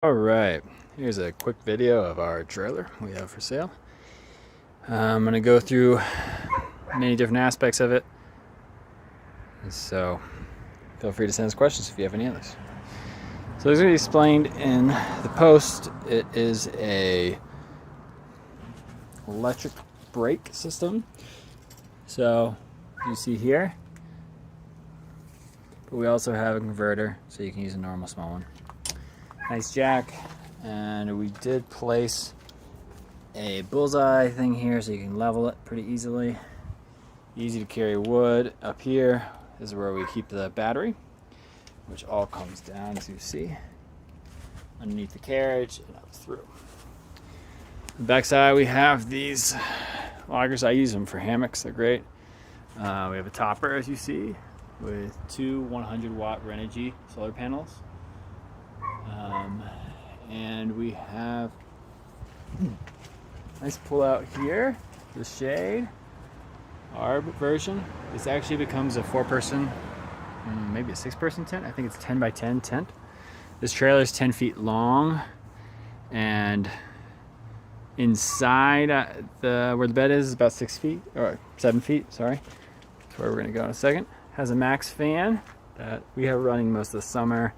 All right, here's a quick video of our trailer we have for sale. I'm going to go through many different aspects of it, so feel free to send us questions if you have any others. So as we explained in the post, it is a electric brake system. So you see here, but we also have a converter, so you can use a normal small one. Nice jack, and we did place a bullseye thing here so you can level it pretty easily. Easy to carry wood. Up here is where we keep the battery, which all comes down, as you see, underneath the carriage and up through. On the backside we have these loggers. I use them for hammocks, they're great. We have a topper, as you see, with two 100-watt Renogy solar panels. And we have nice pull out here, the shade. Our version, this actually becomes a 4-person, maybe a 6-person tent. I think it's 10 by 10 tent. This trailer is 10 feet long, and inside where the bed is about 6 feet, or 7 feet, sorry. That's where we're gonna go in a second. Has a max fan that we have running most of the summer.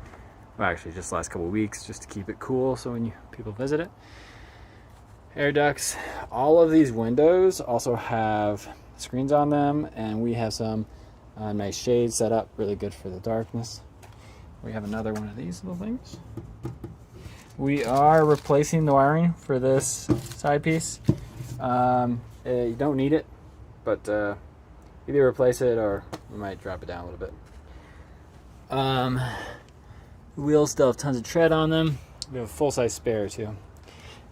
Well, actually just the last couple of weeks, just to keep it cool so when people visit it. Air ducts. All of these windows also have screens on them, and we have some nice shades set up, really good for the darkness. We have another one of these little things. We are replacing the wiring for this side piece. You don't need it, but either replace it or we might drop it down a little bit. The wheels still have tons of tread on them. We have a full-size spare too.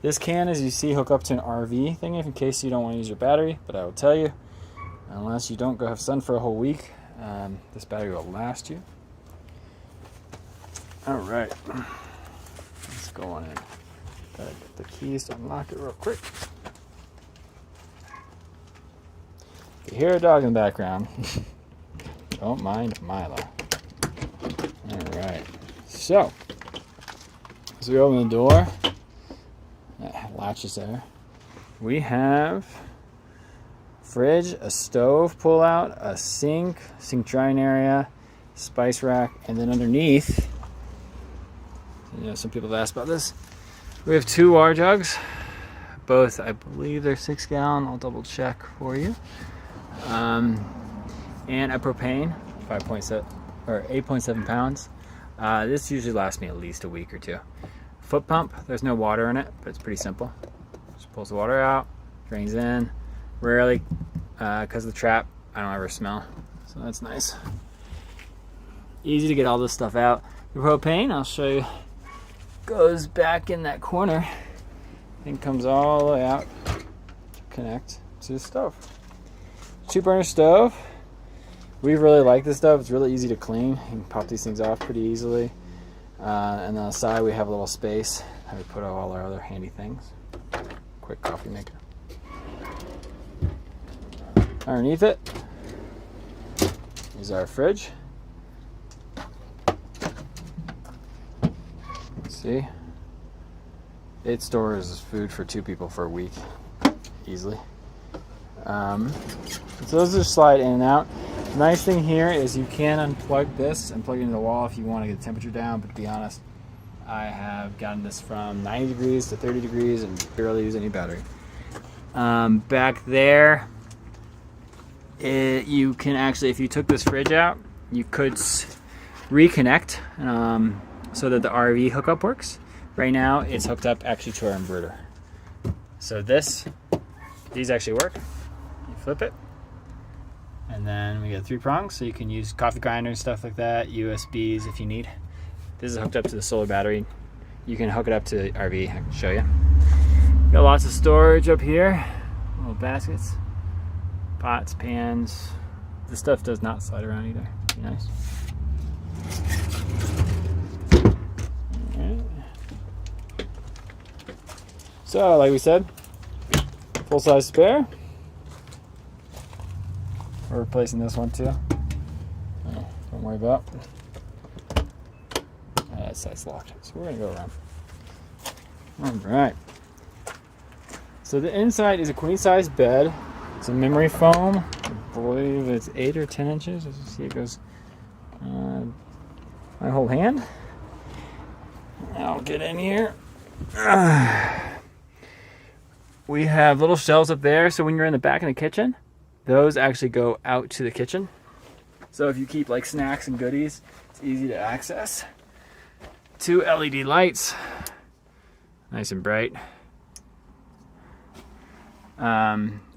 This can, as you see, hook up to an RV thing in case you don't want to use your battery, but I will tell you, unless you don't go have sun for a whole week, this battery will last you. All right, let's go on in. Gotta get the keys to unlock it real quick. If you hear a dog in the background, don't mind Milo. All right. So, as we open the door, that latches there, we have fridge, a stove pull out, a sink drying area, spice rack, and then underneath, some people have asked about this, we have 2 water jugs, both, I believe they're 6-gallon, I'll double check for you, and a propane, 8.7 pounds. This usually lasts me at least a week or 2. Foot pump, there's no water in it, but it's pretty simple. Just pulls the water out, drains in. Rarely, because of the trap, I don't ever smell, so that's nice. Easy to get all this stuff out. The propane, I'll show you, goes back in that corner and comes all the way out to connect to the stove. 2-burner stove. We really like this stuff. It's really easy to clean. You can pop these things off pretty easily. And on the side we have a little space that we put all our other handy things. Quick coffee maker. Underneath it is our fridge. See? It stores food for 2 people for a week, easily. So those just slide in and out. The nice thing here is you can unplug this and plug it into the wall if you want to get the temperature down, but to be honest, I have gotten this from 90 degrees to 30 degrees and barely use any battery. Back there, you can actually, if you took this fridge out, you could reconnect so that the RV hookup works. Right now, it's hooked up actually to our inverter. So these actually work. You flip it. And then we got 3 prongs, so you can use coffee grinder and stuff like that, USBs if you need. This is hooked up to the solar battery. You can hook it up to the RV, I can show you. Got lots of storage up here, little baskets, pots, pans. This stuff does not slide around either, pretty nice. All right. So, like we said, full-size spare. We're replacing this one too. Don't worry about. That side's locked, so we're gonna go around. All right. So the inside is a queen size bed. It's a memory foam. I believe it's 8 or 10 inches. As you see, it goes my whole hand. I'll get in here. We have little shelves up there, so when you're in the back of the kitchen, those actually go out to the kitchen. So if you keep like snacks and goodies, it's easy to access. 2 LED lights, nice and bright.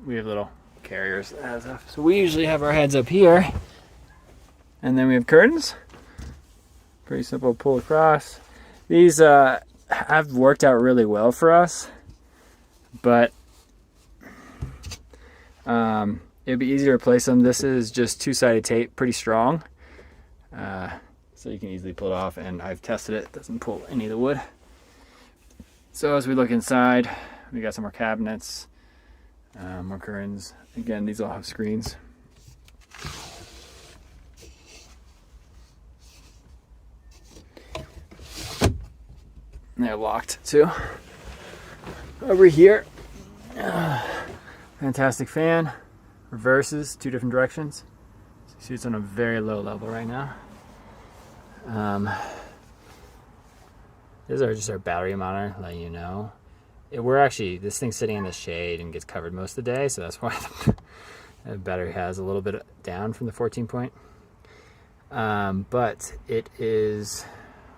We have little carriers that has up. So we usually have our heads up here, and then we have curtains. Pretty simple, pull across. These have worked out really well for us, but it'd be easy to replace them. This is just 2-sided tape, pretty strong, so you can easily pull it off, and I've tested it. It doesn't pull any of the wood. So as we look inside, we got some more cabinets, more curtains. Again, these all have screens. And they're locked too. Over here, fantastic fan. Reverses 2 different directions. So you see it's on a very low level right now. These are just our battery monitor, letting you know. This thing's sitting in the shade and gets covered most of the day, so that's why the battery has a little bit down from the 14 point. But it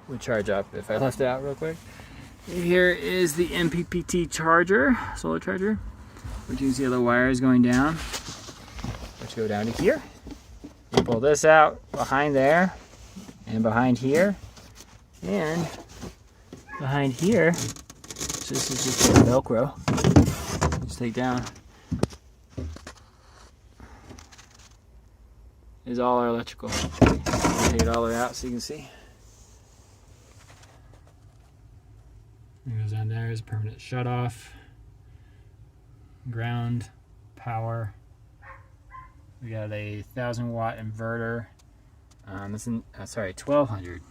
would charge up if I left it out real quick. Here is the MPPT charger, solar charger, which you can see the wires going down, which go down to here. You pull this out behind there, and behind here, and behind here. So this is just Velcro. Just take down. Is all our electrical. Take it all the way out so you can see. It goes down there is permanent shut off. Ground, power. We got a 1,000 watt inverter. It's 1,200.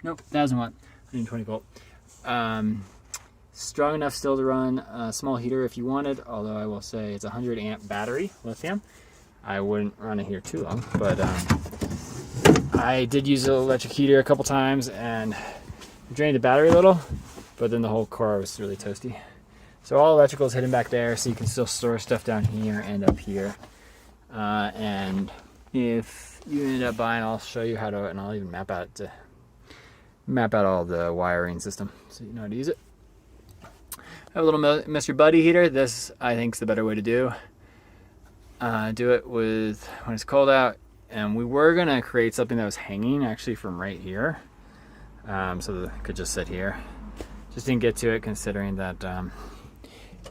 Nope, 1,000 watt, 120 volt. Strong enough still to run a small heater if you wanted, although I will say it's a 100 amp battery, lithium. I wouldn't run it here too long, but I did use an electric heater a couple times and drained the battery a little, but then the whole car was really toasty. So all electrical is hidden back there, so you can still store stuff down here and up here. And if you end up buying, I'll show you how to, and I'll even map out all the wiring system so you know how to use it. I have a little Mr. Buddy heater. This I think is the better way to do. Do it with when it's cold out, and we were gonna create something that was hanging actually from right here. So that it could just sit here. Just didn't get to it considering that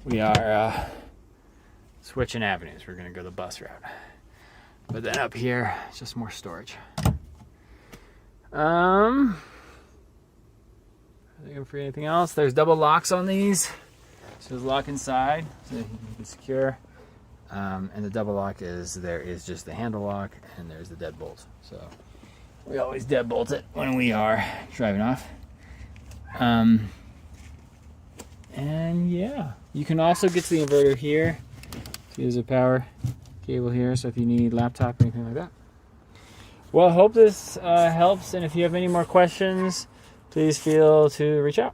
we are switching avenues. We're gonna go the bus route. But then up here, it's just more storage. I think I'm free anything else. There's double locks on these. So there's lock inside, so you can secure. And the double lock there is just the handle lock, and there's the deadbolt. So we always deadbolt it when we are driving off. And yeah, you can also get to the inverter here. See, there's a power cable here, so if you need laptop or anything like that. Well, I hope this helps, and if you have any more questions, please feel to reach out.